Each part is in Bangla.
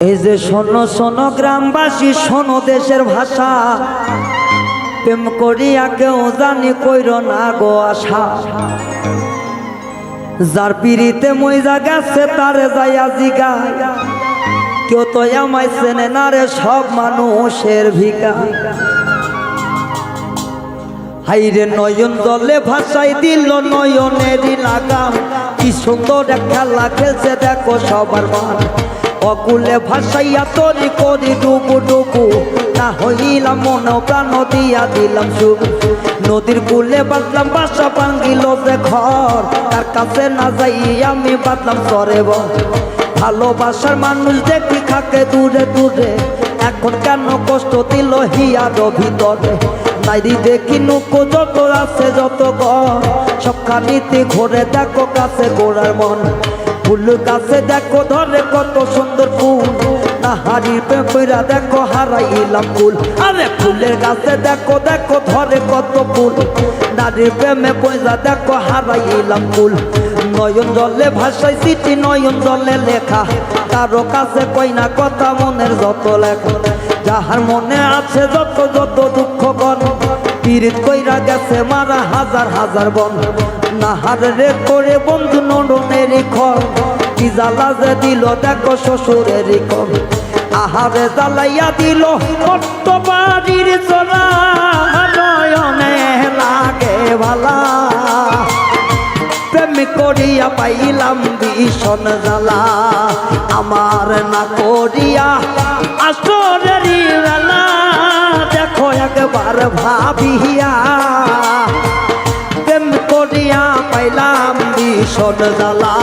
এই যে শোনো শোনো গ্রামবাসী, শোনো দেশের ভাষা, প্রেম করিয়া কেউ জানি কইর না গো আশা। যার পিড়িতে মইজা গেছে তারে যাইয়া জিগা, কেউ তো আমায় চেনে না রে, সব মানুষের ভিকা। হাইরে নয়ন জলে ভাষাই দিল নয়নেরই লাগাম, কি সুন্দর এক খেলা খেলছে দেখো সবার মান। অকুলে ভাসাইয়া তরি করি ডুবু ডুবু, না হইলাম মন প্রাণ দিয়া দিলাম সুখ। নদীর কূলে বাঁধলাম বাসা, ভাঙ্গিল যে ঘর, তার কাছে না যাই আমি বাঁধলাম চরে বর। ভালোবাসার মানুষ দেখি থাকে দূরে দূরে, এখন কেন কষ্ট দিল হিয়ার ভিতরে। নাইরি দেখি নুকো যত আছে যত ঘর, সবখানিতে ঘুরে দেখো কাছে গোড়ার মন। ফুল গাছে দেখো ধরে কত সুন্দর ফুল, না হারির পেপরা দেখো হারাইলাম ফুল। আরে ফুলের গাছে দেখো দেখো ধরে কত ফুল, নারীর প্রেমে পয়সা দেখো হারাইলাম ফুল। নয়ন জলে ভাষায় চিঠি নয়ন জলে লেখা, কারো কাছে কই না কথা মনের যত লেখা। যাহার মনে আছে যত যত দুঃখ গণ, পীড়িত কইরা গেছে মারা হাজার হাজার বন। নাহার রে করে বন্ধু নরমেরই খর, কি জ্বালা যে দিল দেখো শ্বশুরেরই কর। আহারে জ্বালাইয়া দিল কত বাড়ির চলা, নয়নে লাগে ভালা। প্রেম করিয়া পাইলাম ভীষণ জ্বালা, আমার না করিয়া আসরেরই বেলা। দেখো একবার ভাবিয়া, প্রেম করিয়া পাইলাম ভীষণ জ্বালা।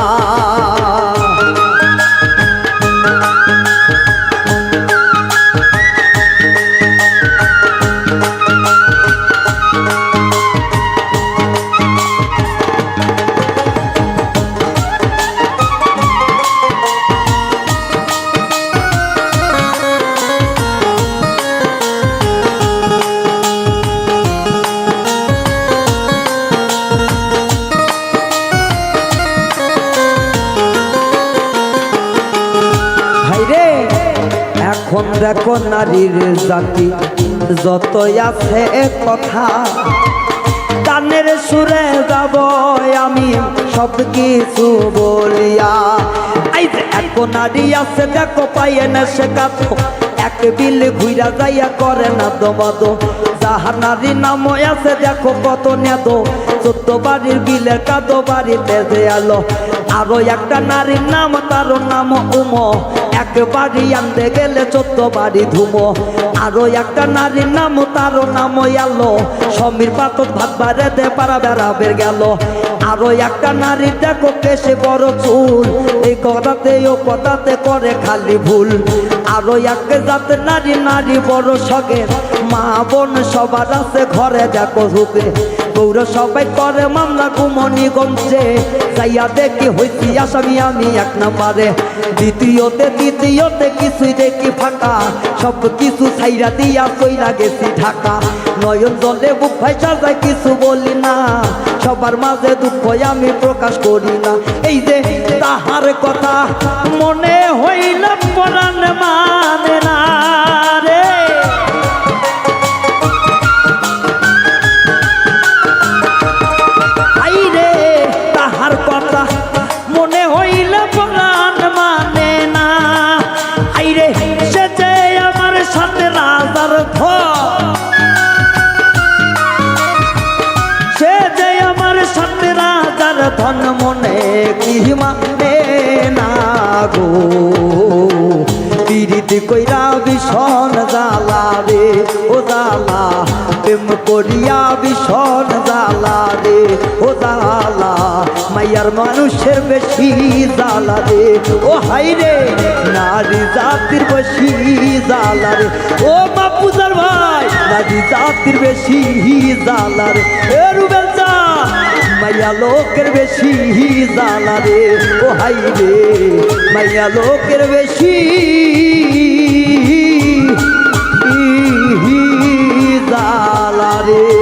এখন দেখো নারীর জাতি যতই আছে কথা, গানের সুরে যাব আমি সব কিছু বলিয়া। এখন নারী আছে দেখো পাইয়ে না সে কাতো, এক বিল ঘুরা যাইয়া করে না দমাদ। যাহার নারী নাম আছে দেখো কত নেদ, 14 বাড়ির বিলের কাদো বাড়িতে যে আলো। আরো একটা নারীর নাম তার নাম উমো, একবারই আনতে গেলে 14 বাড়ি ধুমো। আরো একটা নারীর নাম তার নাম আলো, সমীর পাতক ভাত বাড়ে দে পারা বেড়াবের গেল। আরো একটা নারী দেখো কেসে বড় চুল, এই কথাতে ও কথাতে করে খালি ভুল। আরো একটা জাতের নারী নারী বড় সগের, মা বোন সবার আছে ঘরে দেখো ঢুকে। গৌর সবাই করে মামলা কুমনিগঞ্জে, যাইয়া দেখি হইছি আসামি আমি 1 নম্বরে। দ্বিতীয়তে কিছুই দেখি ফাঁকা, সব কিছু ছাইরা দিয়া চইলা গেছি ঢাকা। নয়ন জলে বুক ভাইসা যায় কিছু বলি না, সবার মাঝে দুঃখ আমি প্রকাশ করি না। এই যে তাহার কথা মনে হইল পরাণ মানে না রে। আইরে তাহার কথা মনে হইল পরাণ মানে না। আইরে সে যে আমার সাথে রাজার ধন, সে যে আমার সাথে রাজার ধন, মনে কি মানে না গো। পিরিতি কইরা ভীষণ জ্বালা রে ও জ্বালা, প্রেম করিয়া ভীষণ জ্বালা রে ও জ্বালা। মাইয়ার মানুষের বেশি জ্বালা রে ও হাই রে, নারী জাতির বেশি জ্বালা রে ও বাপুজার ভাই। নারী জাতির বেশি জ্বালা রে এ রুবেল চা, মাইয়া লোকের বেশি জ্বালা রে ও হাই রে, মাইয়া লোকের বেশি জ্বালা রে।